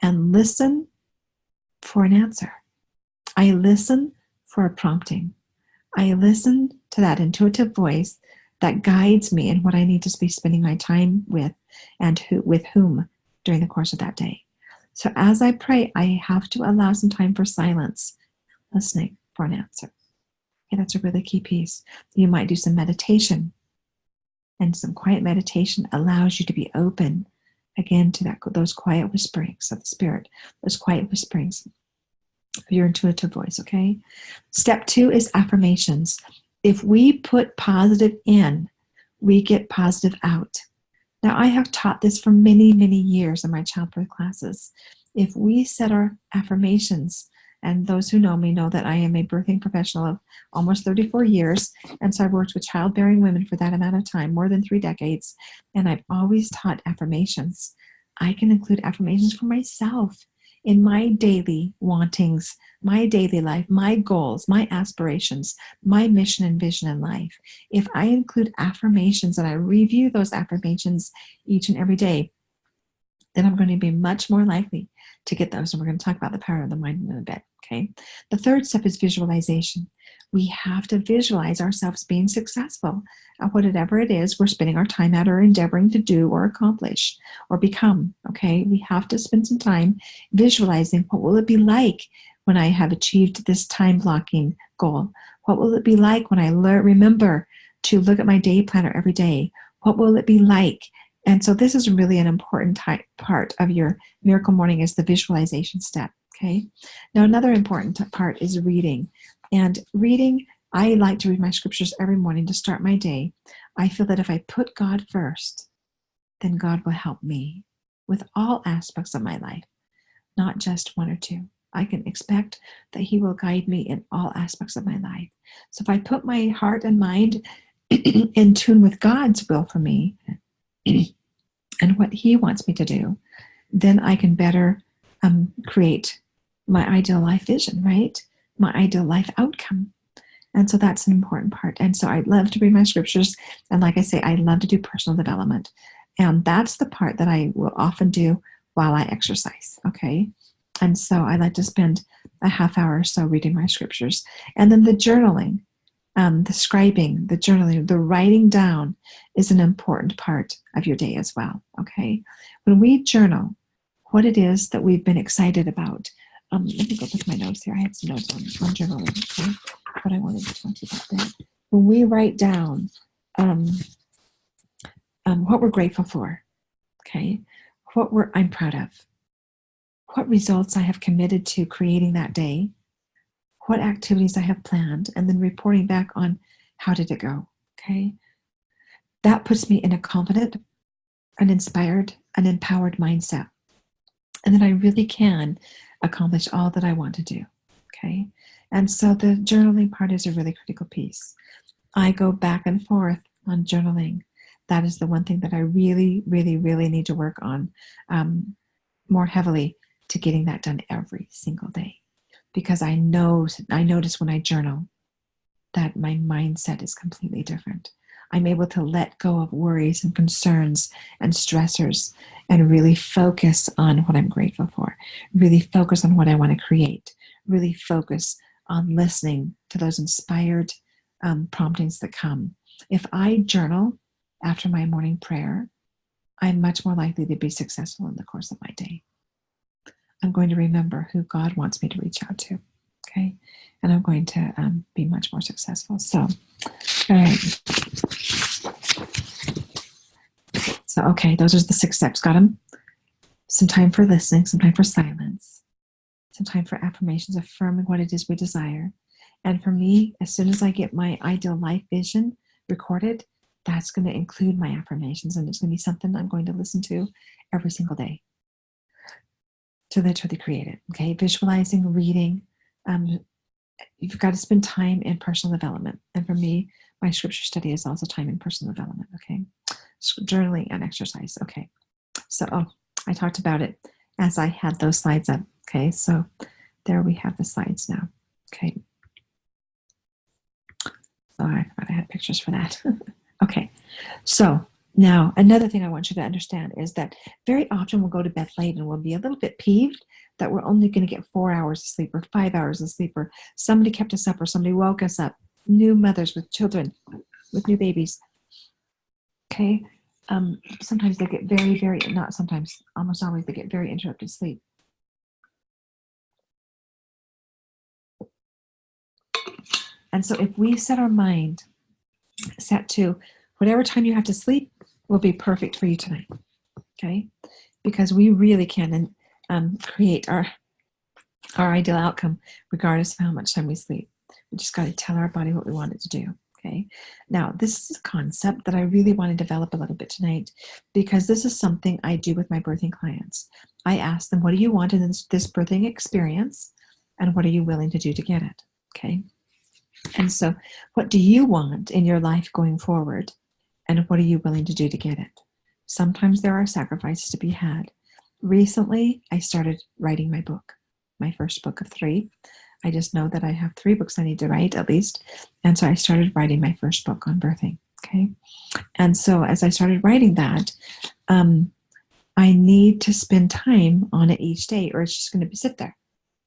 and listen for an answer. I listen for a prompting. I listen to that intuitive voice that guides me in what I need to be spending my time with and with whom during the course of that day. So as I pray, I have to allow some time for silence, listening for an answer. Okay, that's a really key piece. You might do some meditation, and some quiet meditation allows you to be open again to those quiet whisperings of the Spirit, those quiet whisperings of your intuitive voice, okay? Step 2 is affirmations. If we put positive in, we get positive out. Now, I have taught this for many, many years in my childbirth classes. If we set our affirmations And those who know me know that I am a birthing professional of almost 34 years. And so I've worked with childbearing women for that amount of time, more than 3 decades. And I've always taught affirmations. I can include affirmations for myself in my daily wantings, my daily life, my goals, my aspirations, my mission and vision in life. If I include affirmations and I review those affirmations each and every day, then I'm going to be much more likely to get those. And we're going to talk about the power of the mind in a bit. Okay. The third step is visualization. We have to visualize ourselves being successful at whatever it is we're spending our time at or endeavoring to do or accomplish or become. Okay. We have to spend some time visualizing what will it be like when I have achieved this time blocking goal? What will it be like when I remember to look at my day planner every day? What will it be like? And so this is really an important part of your miracle morning is the visualization step. Okay. Now, another important part is reading. And reading, I like to read my scriptures every morning to start my day. I feel that if I put God first, then God will help me with all aspects of my life, not just one or two. I can expect that He will guide me in all aspects of my life. So if I put my heart and mind in tune with God's will for me, and what He wants me to do, then I can better create my ideal life vision, right? My ideal life outcome. And so that's an important part. And so I love to read my scriptures. And like I say, I love to do personal development. And that's the part that I will often do while I exercise, okay? And so I like to spend a half hour or so reading my scriptures. And then the journaling. The scribing, the journaling, the writing down is an important part of your day as well, okay? When we journal what it is that we've been excited about, let me go with my notes here. I had some notes on journaling, okay? What I wanted to talk to you about there. When we write down what we're grateful for, okay? I'm proud of, what results I have committed to creating that day, what activities I have planned, and then reporting back on how did it go, okay? That puts me in a confident, an inspired, an empowered mindset. And then I really can accomplish all that I want to do, okay? And so the journaling part is a really critical piece. I go back and forth on journaling. That is the one thing that I really, really, really need to work on more heavily to getting that done every single day. Because I notice when I journal that my mindset is completely different. I'm able to let go of worries and concerns and stressors and really focus on what I'm grateful for, really focus on what I want to create, really focus on listening to those inspired promptings that come. If I journal after my morning prayer, I'm much more likely to be successful in the course of my day. I'm going to remember who God wants me to reach out to, okay? And I'm going to be much more successful. So, all right. So, okay, those are the 6 steps. Got them? Some time for listening, some time for silence, some time for affirmations, affirming what it is we desire. And for me, as soon as I get my ideal life vision recorded, that's going to include my affirmations, and it's going to be something I'm going to listen to every single day to literally create it, okay? Visualizing, reading. You've got to spend time in personal development. And for me, my scripture study is also time in personal development, okay? Journaling and exercise, okay? So, I talked about it as I had those slides up, okay? So there we have the slides now, okay? Oh, I forgot I had pictures for that. Okay, so now, another thing I want you to understand is that very often we'll go to bed late and we'll be a little bit peeved that we're only going to get 4 hours of sleep or 5 hours of sleep, or somebody kept us up or somebody woke us up. New mothers with children, with new babies. Okay, sometimes they get not sometimes, almost always they get very interrupted sleep. And so if we set our mind set to whatever time you have to sleep will be perfect for you tonight, okay? Because we really can create our ideal outcome regardless of how much time we sleep. We just got to tell our body what we want it to do, okay? Now, this is a concept that I really want to develop a little bit tonight, because this is something I do with my birthing clients. I ask them, what do you want in this birthing experience? and what are you willing to do to get it? Okay. And so what do you want in your life going forward? And what are you willing to do to get it? Sometimes there are sacrifices to be had. Recently, I started writing my book, my first book of 3. I just know that I have 3 books I need to write at least. And so I started writing my first book on birthing. Okay. And so as I started writing that, I need to spend time on it each day, or it's just going to sit there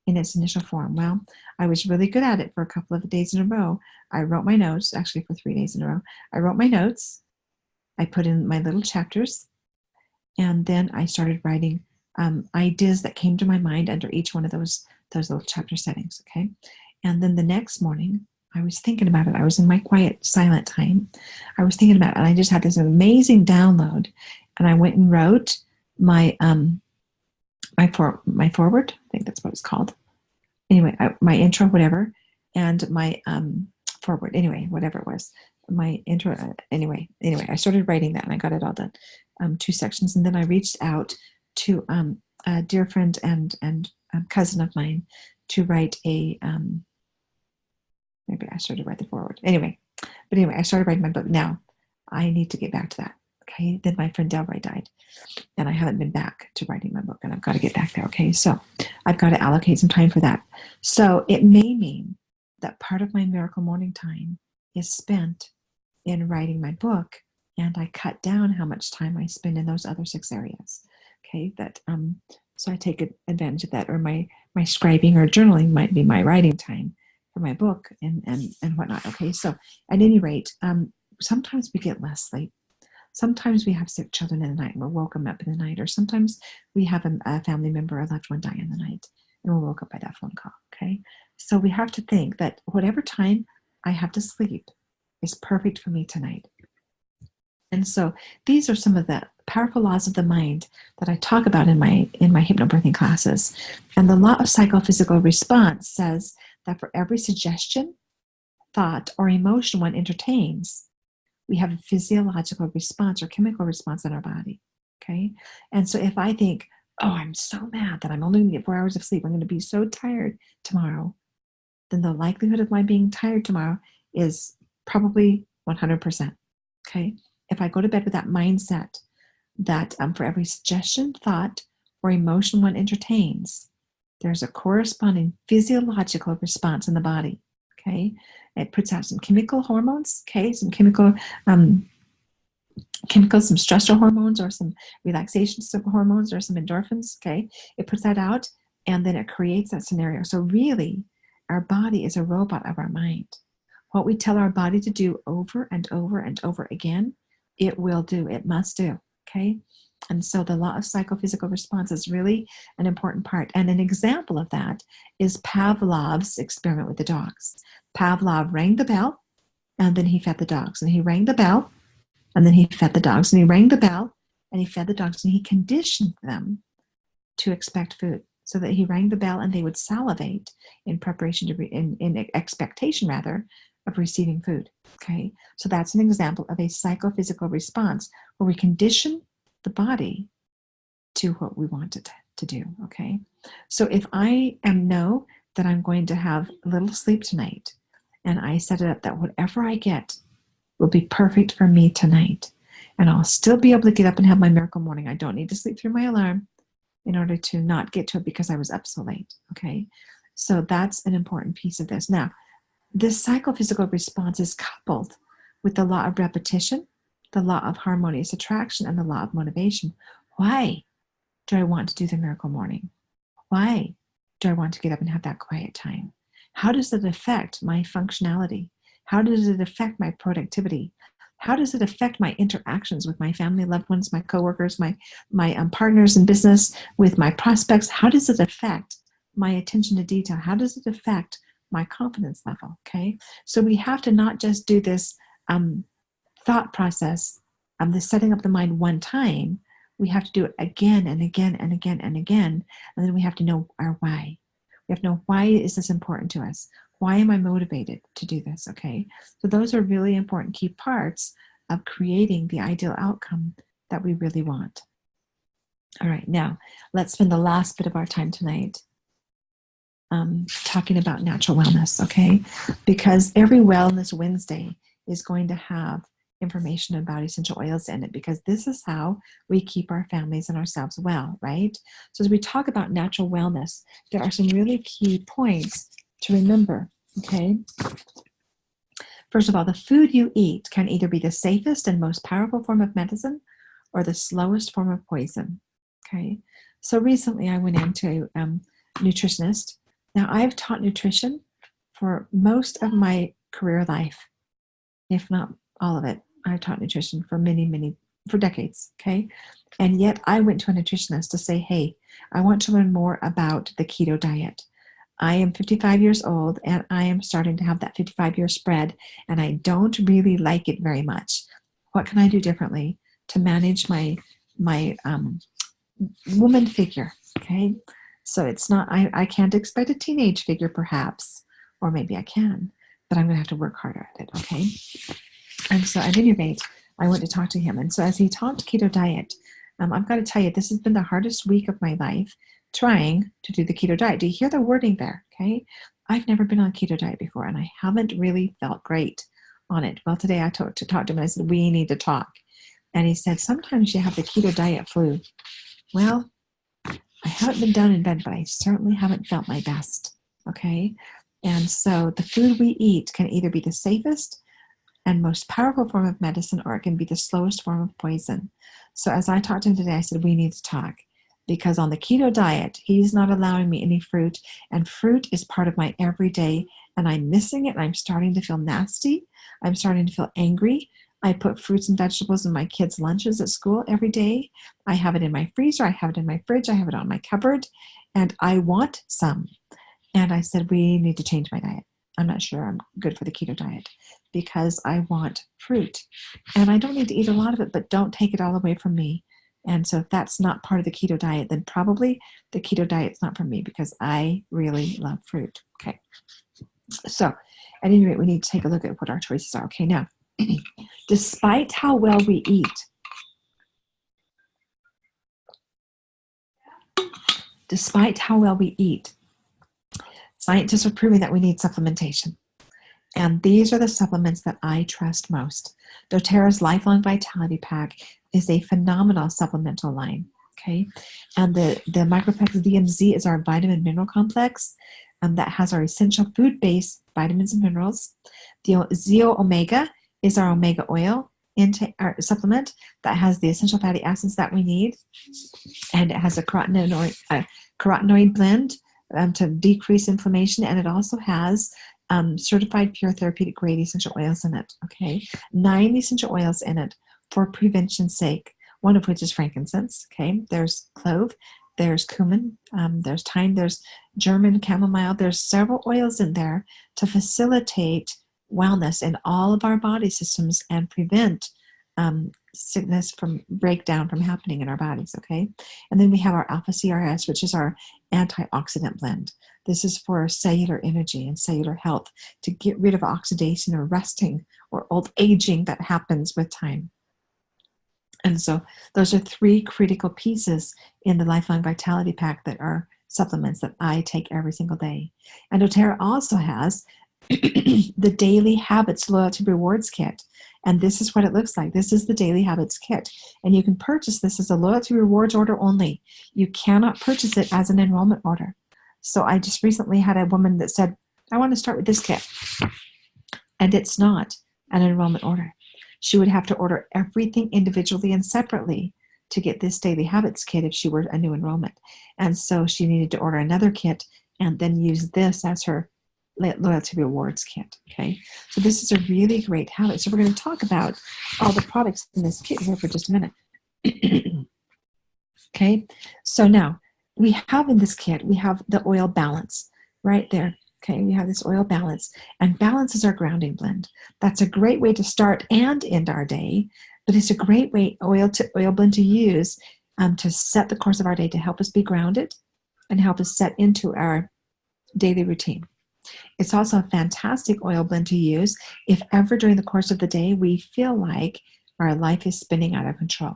in its initial form. Well, I was really good at it for a couple of days in a row. I wrote my notes, actually for 3 days in a row. I wrote my notes. I put in my little chapters, and then I started writing ideas that came to my mind under each one of those little chapter settings, okay? And then the next morning, I was thinking about it. I was in my quiet, silent time. I was thinking about it, and I just had this amazing download, and I went and wrote my my forward, I think that's what it's called. Anyway, my intro, whatever, and my forward, anyway, whatever it was. My intro, anyway, I started writing that and I got it all done, 2 sections. And then I reached out to a dear friend and cousin of mine to write a, maybe I started to write the forward. Anyway, I started writing my book. Now, I need to get back to that. Okay, then my friend Delroy died, and I haven't been back to writing my book, and I've got to get back there. Okay, so I've got to allocate some time for that. So it may mean that part of my miracle morning time is spent in writing my book, and I cut down how much time I spend in those other 6 areas. Okay, that so I take advantage of that, or my scribing or journaling might be my writing time for my book and whatnot. Okay, so at any rate, sometimes we get less sleep. Sometimes we have sick children in the night and we're woken up in the night, or sometimes we have a family member or a loved one die in the night and we're woke up by that phone call. Okay, so we have to think that whatever time I have to sleep is perfect for me tonight. And so these are some of the powerful laws of the mind that I talk about in my hypnobirthing classes. And the law of psychophysical response says that for every suggestion, thought, or emotion one entertains, we have a physiological response or chemical response in our body. Okay. And so if I think, oh, I'm so mad that I'm only going to get 4 hours of sleep, I'm going to be so tired tomorrow, then the likelihood of my being tired tomorrow is probably 100%. Okay. If I go to bed with that mindset that for every suggestion, thought, or emotion one entertains, there's a corresponding physiological response in the body. Okay. It puts out some chemical hormones, okay, some chemicals, some stressor hormones, or some relaxation hormones, or some endorphins, okay. It puts that out, and then it creates that scenario. So really, our body is a robot of our mind. What we tell our body to do over and over and over again, it will do, it must do, okay. And so the law of psychophysical response is really an important part. And an example of that is Pavlov's experiment with the dogs. Pavlov rang the bell, and then he fed the dogs. And he rang the bell, and then he fed the dogs. And he rang the bell, and he fed the dogs. And he conditioned them to expect food, so that he rang the bell and they would salivate in preparation to, in expectation rather, of receiving food. Okay, so that's an example of a psychophysical response where we condition the body to what we want it to do. Okay, so if I know that I'm going to have a little sleep tonight, and I set it up that whatever I get will be perfect for me tonight, and I'll still be able to get up and have my miracle morning. I don't need to sleep through my alarm in order to not get to it because I was up so late. Okay, so that's an important piece of this. Now, this psychophysical response is coupled with the law of repetition, the law of harmonious attraction, and the law of motivation. Why do I want to do the miracle morning? Why do I want to get up and have that quiet time? How does it affect my functionality? How does it affect my productivity? How does it affect my interactions with my family, loved ones, my coworkers, my partners in business, with my prospects? How does it affect my attention to detail? How does it affect my confidence level? Okay, so we have to not just do this thought process of the setting up the mind one time. We have to do it again and again and again and again, and then we have to know our why. We have to know, why is this important to us? Why am I motivated to do this? Okay, so those are really important key parts of creating the ideal outcome that we really want. All right, now let's spend the last bit of our time tonight talking about natural wellness, okay? Because every Wellness Wednesday is going to have information about essential oils in it, because this is how we keep our families and ourselves well, right? So as we talk about natural wellness, there are some really key points to remember, okay? First of all, the food you eat can either be the safest and most powerful form of medicine or the slowest form of poison, okay? So recently I went into nutritionist. Now, I've taught nutrition for most of my career life, if not all of it. I've taught nutrition for for decades, okay? And yet I went to a nutritionist to say, hey, I want to learn more about the keto diet. I am 55 years old and I am starting to have that 55-year spread, and I don't really like it very much. What can I do differently to manage my woman figure, okay? So it's not, I can't expect a teenage figure perhaps, or maybe I can, but I'm gonna have to work harder at it, okay? And so at any rate, I went to talk to him. And so as he talked keto diet, I've got to tell you, this has been the hardest week of my life trying to do the keto diet. Do you hear the wording there? Okay. I've never been on keto diet before, and I haven't really felt great on it. Well, today I talked to him and I said, we need to talk. And he said, sometimes you have the keto diet flu. Well, I haven't been down in bed, but I certainly haven't felt my best. Okay. And so the food we eat can either be the safest and most powerful form of medicine, or it can be the slowest form of poison. So as I talked to him today, I said, we need to talk, because on the keto diet, he's not allowing me any fruit, and fruit is part of my everyday, and I'm missing it, and I'm starting to feel nasty. I'm starting to feel angry. I put fruits and vegetables in my kids' lunches at school every day. I have it in my freezer. I have it in my fridge. I have it on my cupboard, and I want some. And I said, we need to change my diet. I'm not sure I'm good for the keto diet because I want fruit. And I don't need to eat a lot of it, but don't take it all away from me. And so if that's not part of the keto diet, then probably the keto diet's not for me, because I really love fruit. Okay. So at any rate, we need to take a look at what our choices are. Okay, now, despite how well we eat, scientists are proving that we need supplementation. And these are the supplements that I trust most. doTERRA's Lifelong Vitality Pack is a phenomenal supplemental line, okay? And the Micropex VMZ is our vitamin mineral complex that has our essential food-based vitamins and minerals. The Zeo Omega is our omega oil our supplement that has the essential fatty acids that we need. And it has a carotenoid blend to decrease inflammation, and it also has certified pure therapeutic grade essential oils in it, okay? 9 essential oils in it for prevention's sake, one of which is frankincense, okay? There's clove, there's cumin, there's thyme, there's German chamomile. There's several oils in there to facilitate wellness in all of our body systems and prevent sickness from breakdown from happening in our bodies, okay? And then we have our Alpha CRS, which is our antioxidant blend. This is for cellular energy and cellular health, to get rid of oxidation or rusting or old aging that happens with time. And so those are 3 critical pieces in the Lifelong Vitality Pack that are supplements that I take every single day. And doTERRA also has the Daily Habits Loyalty Rewards Kit. And this is what it looks like. This is the Daily Habits Kit. And you can purchase this as a loyalty rewards order only. You cannot purchase it as an enrollment order. So I just recently had a woman that said, I want to start with this kit. And it's not an enrollment order. She would have to order everything individually and separately to get this Daily Habits Kit if she were a new enrollment. And so she needed to order another kit and then use this as her loyalty rewards kit, okay? So this is a really great habit. So we're going to talk about all the products in this kit here for just a minute. Okay, so now we have in this kit, we have the oil balance right there. Okay, we have this oil balance, and balance is our grounding blend. That's a great way to start and end our day, but it's a great way oil blend to use to set the course of our day, to help us be grounded and help us set into our daily routine. It's also a fantastic oil blend to use if ever during the course of the day we feel like our life is spinning out of control.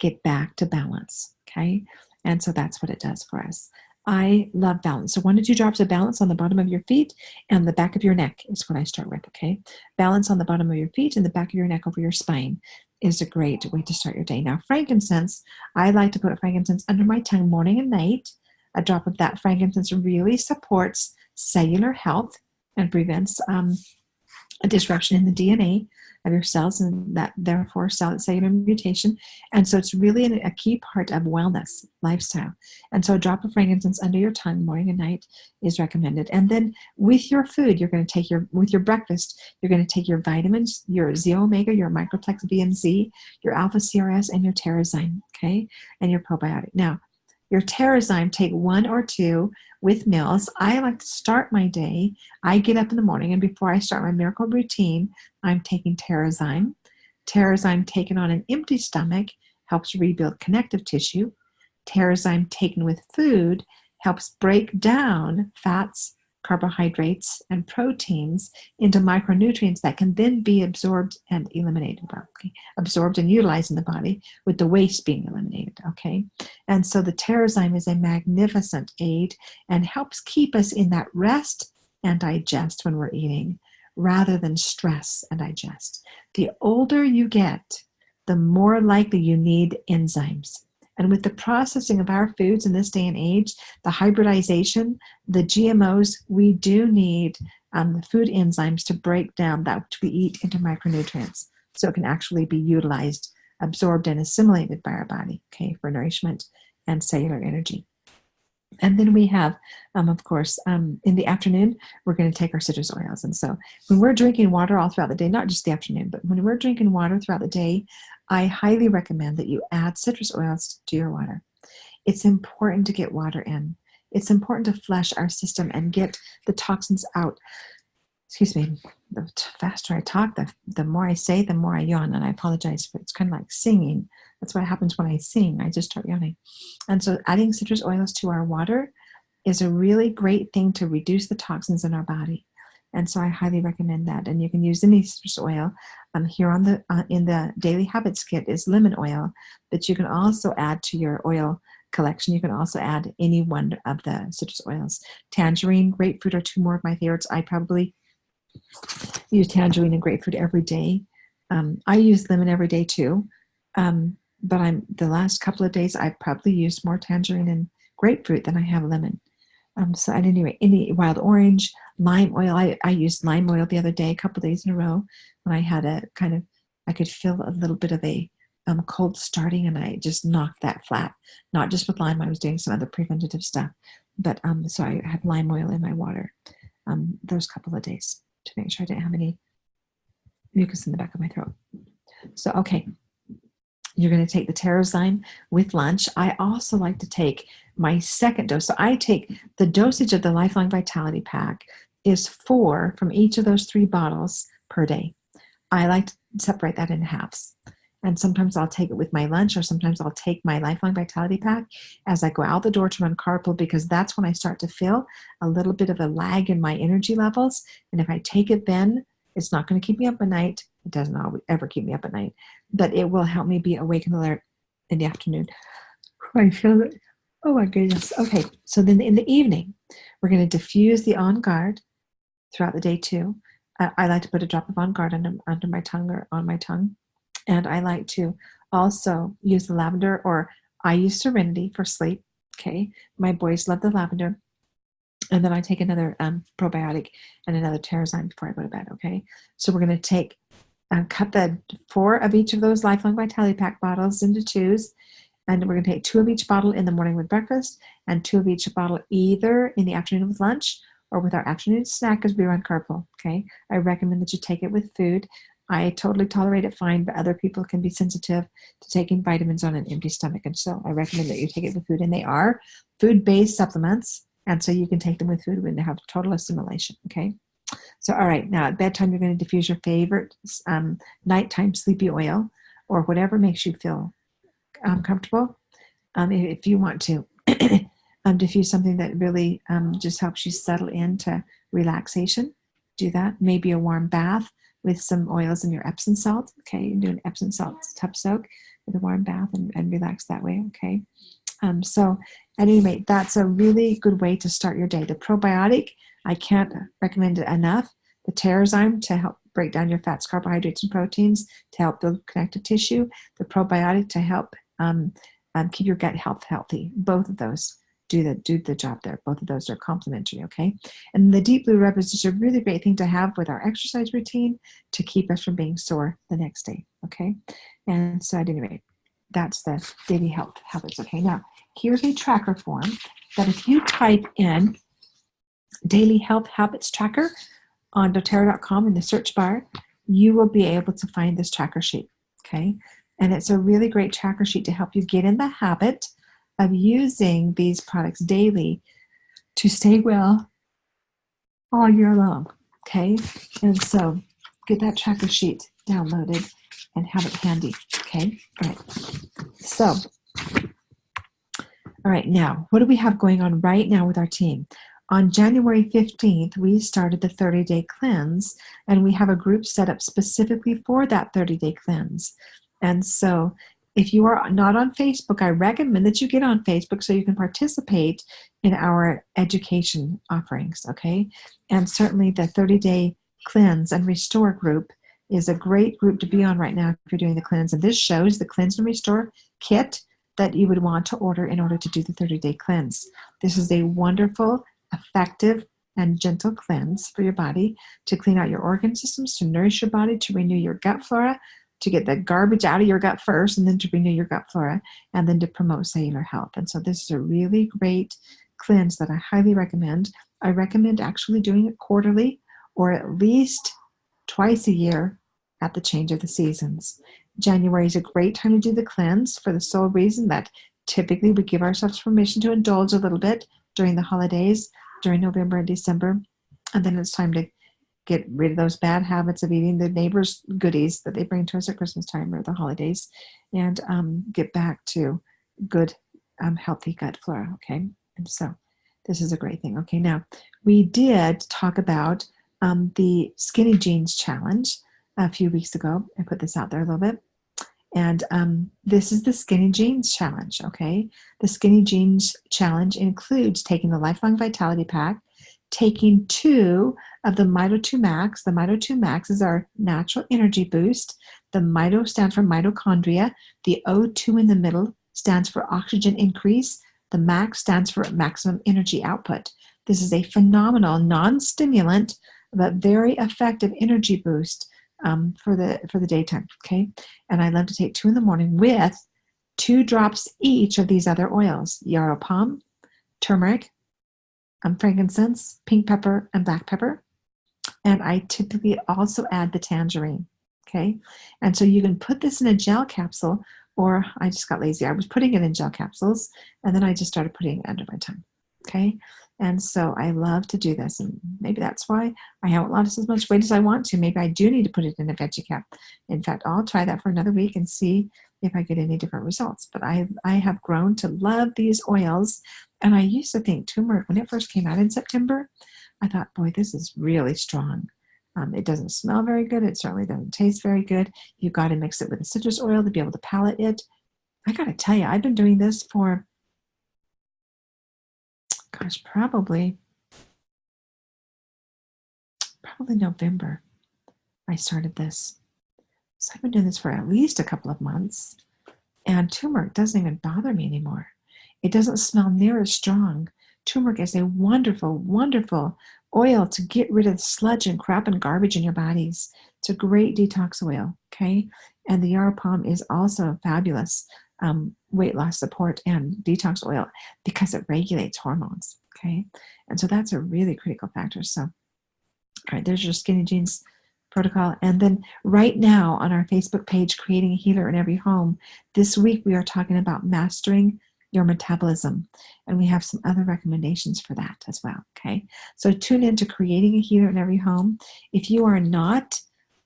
Get back to balance, okay? And so that's what it does for us. I love balance. So 1 to 2 drops of balance on the bottom of your feet and the back of your neck is what I start with, okay? Balance on the bottom of your feet and the back of your neck over your spine is a great way to start your day. Now, frankincense, I like to put frankincense under my tongue morning and night. A drop of that frankincense really supports cellular health and prevents a disruption in the DNA of your cells, and that therefore cellular mutation. And so it's really a key part of wellness lifestyle. And so a drop of frankincense under your tongue morning and night is recommended. And then with your food, you're going to take with your breakfast, you're going to take your vitamins, your Z-Omega, your Microplex B and Z, your Alpha CRS, and your Terrazyme, okay? And your probiotic. Now, your Terrazyme, take 1 or 2 with meals. I like to start my day. I get up in the morning, and before I start my miracle routine, I'm taking Terrazyme. Terrazyme taken on an empty stomach helps rebuild connective tissue. Terrazyme taken with food helps break down fats, carbohydrates, and proteins into micronutrients that can then be absorbed and eliminated, absorbed and utilized in the body, with the waste being eliminated, okay? And so the Terrazyme is a magnificent aid and helps keep us in that rest and digest when we're eating, rather than stress and digest. The older you get, the more likely you need enzymes. And with the processing of our foods in this day and age, the hybridization, the GMOs, we do need the food enzymes to break down that which we eat into micronutrients so it can actually be utilized, absorbed, and assimilated by our body, okay, for nourishment and cellular energy. And then we have, of course, in the afternoon, we're going to take our citrus oils. And so when we're drinking water all throughout the day, not just the afternoon, but when we're drinking water throughout the day, I highly recommend that you add citrus oils to your water. It's important to get water in. It's important to flush our system and get the toxins out. Excuse me, the faster I talk, the more I say, the more I yawn, and I apologize, but it's kind of like singing. That's what happens when I sing. I just start yawning. And so adding citrus oils to our water is a really great thing to reduce the toxins in our body. And so I highly recommend that. And you can use any citrus oil. Here on the in the Daily Habits kit is lemon oil, but you can also add to your oil collection. You can also add any one of the citrus oils. Tangerine, grapefruit are 2 more of my favorites. I probably use tangerine and grapefruit every day. I use lemon every day too, but the last couple of days I've probably used more tangerine and grapefruit than I have lemon. So at any rate, any wild orange, lime oil. I used lime oil the other day, a couple of days in a row, when I had I could feel a little bit of a cold starting, and I just knocked that flat. Not just with lime, I was doing some other preventative stuff, but so I had lime oil in my water those couple of days to make sure I didn't have any mucus in the back of my throat. So, okay, you're going to take the Terrazyme with lunch. I also like to take my second dose. So I take the dosage of the Lifelong Vitality Pack is 4 from each of those 3 bottles per day. I like to separate that in halves. And sometimes I'll take it with my lunch, or sometimes I'll take my Lifelong Vitality Pack as I go out the door to run carpool, because that's when I start to feel a little bit of a lag in my energy levels. And if I take it then, it's not going to keep me up at night. It doesn't always ever keep me up at night, but it will help me be awake and alert in the afternoon. I feel it. Oh my goodness. Okay, so then in the evening, we're going to diffuse the On Guard throughout the day too. I like to put a drop of On Guard under my tongue or on my tongue. And I like to also use the lavender, or I use Serenity for sleep. Okay, my boys love the lavender. And then I take another probiotic and another Terrazyme before I go to bed. Okay, so we're going to take cut the 4 of each of those Lifelong Vitality Pack bottles into 2s, and we're going to take 2 of each bottle in the morning with breakfast, and 2 of each bottle either in the afternoon with lunch or with our afternoon snack as we run carpool. Okay, I recommend that you take it with food. I totally tolerate it fine, but other people can be sensitive to taking vitamins on an empty stomach. And so I recommend that you take it with food. And they are food-based supplements. And so you can take them with food when they have total assimilation. Okay. So, all right. Now at bedtime, you're going to diffuse your favorite nighttime sleepy oil, or whatever makes you feel comfortable. If you want to diffuse something that really just helps you settle into relaxation, do that. Maybe a warm bath with some oils and your Epsom salt. Okay, you do an Epsom salt tub soak with a warm bath and relax that way. Okay, So at any rate, that's a really good way to start your day. The probiotic, I can't recommend it enough. The Terrazyme to help break down your fats, carbohydrates, and proteins to help build connective tissue. The probiotic to help keep your gut health healthy. Both of those do the job there. Both of those are complementary, okay? And the Deep Blue Rub is just a really great thing to have with our exercise routine to keep us from being sore the next day, okay? And so at any rate, that's the daily health habits, okay? Now, here's a tracker form that if you type in Daily Health Habits Tracker on doTERRA.com in the search bar, you will be able to find this tracker sheet, okay? And it's a really great tracker sheet to help you get in the habit of using these products daily to stay well all year long, okay? And so get that tracker sheet downloaded and have it handy, okay? All right. So, all right, now, what do we have going on right now with our team? On January 15th, we started the 30-day cleanse, and we have a group set up specifically for that 30-day cleanse. And so if you are not on Facebook, I recommend that you get on Facebook so you can participate in our education offerings, okay? And certainly the 30-day cleanse and restore group is a great group to be on right now if you're doing the cleanse. And this shows the cleanse and restore kit that you would want to order in order to do the 30-day cleanse. This is a wonderful, effective, and gentle cleanse for your body to clean out your organ systems, to nourish your body, to renew your gut flora, to get the garbage out of your gut first, and then to renew your gut flora, and then to promote cellular health. And so this is a really great cleanse that I highly recommend. I recommend actually doing it quarterly or at least twice a year at the change of the seasons. January is a great time to do the cleanse for the sole reason that typically we give ourselves permission to indulge a little bit during the holidays, during November and December, and then it's time to get rid of those bad habits of eating the neighbors' goodies that they bring to us at Christmas time or the holidays, and get back to good, healthy gut flora, okay? And so this is a great thing. Okay, now we did talk about the Skinny Jeans Challenge a few weeks ago. I put this out there a little bit. And this is the Skinny Jeans Challenge, okay? The Skinny Jeans Challenge includes taking the Lifelong Vitality Pack, taking 2 of the Mito 2 Max. The Mito 2 Max is our natural energy boost. The Mito stands for mitochondria. The O2 in the middle stands for oxygen increase. The Max stands for maximum energy output. This is a phenomenal, non-stimulant, but very effective energy boost for the daytime, okay? And I love to take 2 in the morning with 2 drops each of these other oils: yarrow palm, turmeric, frankincense, pink pepper, and black pepper. And I typically also add the tangerine, okay? And so you can put this in a gel capsule, or I just got lazy. I was putting it in gel capsules, and then I just started putting it under my tongue, okay? And so I love to do this, and maybe that's why I haven't lost as much weight as I want to. Maybe I do need to put it in a veggie cap. In fact, I'll try that for another week and see if I get any different results. But I have grown to love these oils, and I used to think turmeric, when it first came out in September, I thought, boy, this is really strong. It doesn't smell very good. It certainly doesn't taste very good. You've got to mix it with a citrus oil to be able to palate it. I got to tell you, I've been doing this for, gosh, probably November. I started this. So I've been doing this for at least a couple of months. And turmeric doesn't even bother me anymore. It doesn't smell near as strong. Turmeric is a wonderful, wonderful oil to get rid of the sludge and crap and garbage in your bodies. It's a great detox oil, okay? And the yarrow palm is also a fabulous weight loss support and detox oil because it regulates hormones, okay? And so that's a really critical factor. So, all right, there's your Skinny Jeans protocol. And then right now on our Facebook page, Creating a Healer in Every Home, this week we are talking about mastering your metabolism. And we have some other recommendations for that as well, okay? So tune in to Creating a Healer in Every Home. If you are not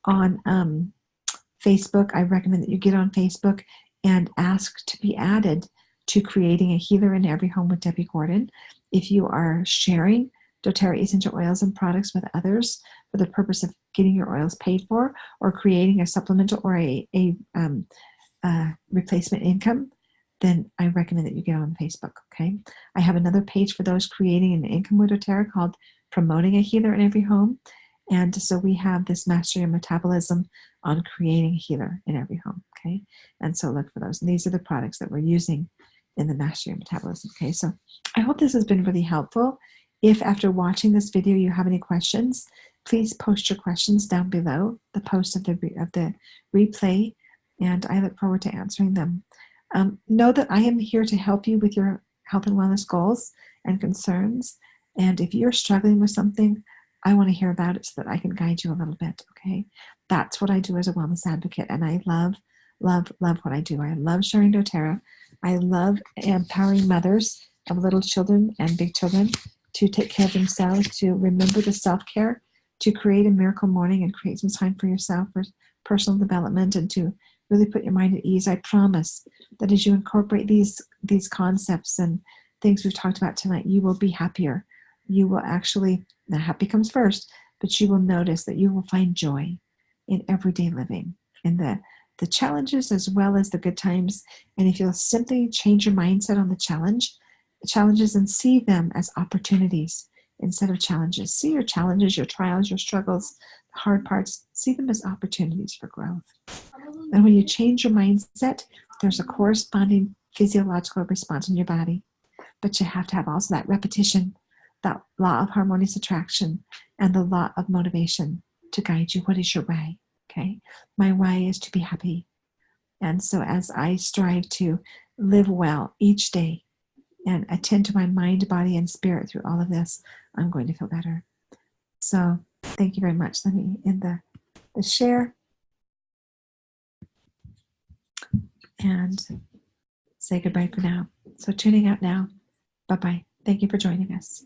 on Facebook, I recommend that you get on Facebook and ask to be added to Creating a Healer in Every Home with Debbie Gordon. If you are sharing doTERRA essential oils and products with others for the purpose of getting your oils paid for or creating a supplemental or a replacement income, then I recommend that you get on Facebook, okay? I have another page for those creating an income with doTERRA called Promoting a Healer in Every Home. And so we have this Master Your Metabolism on creating a healer in every home, okay? And so look for those. And these are the products that we're using in the Master Your Metabolism, okay? So I hope this has been really helpful. If after watching this video you have any questions, please post your questions down below the post of the replay, and I look forward to answering them. Know that I am here to help you with your health and wellness goals and concerns. And if you're struggling with something, I want to hear about it so that I can guide you a little bit, okay? That's what I do as a wellness advocate, and I love, love, love what I do. I love sharing doTERRA. I love empowering mothers of little children and big children to take care of themselves, to remember the self-care, to create a miracle morning and create some time for yourself for personal development, and to really put your mind at ease. I promise that as you incorporate these concepts and things we've talked about tonight, you will be happier. You will actually, now happy comes first, but you will notice that you will find joy in everyday living, in the challenges as well as the good times. And if you'll simply change your mindset on the challenges, and see them as opportunities instead of challenges. See your challenges, your trials, your struggles, the hard parts, see them as opportunities for growth. And when you change your mindset, there's a corresponding physiological response in your body. But you have to have also that repetition, that law of harmonious attraction, and the law of motivation to guide you. What is your why? Okay. My why is to be happy. And so as I strive to live well each day and attend to my mind, body, and spirit through all of this, I'm going to feel better. So thank you very much. Let me end the share and say goodbye for now. So tuning out now. Bye-bye. Thank you for joining us.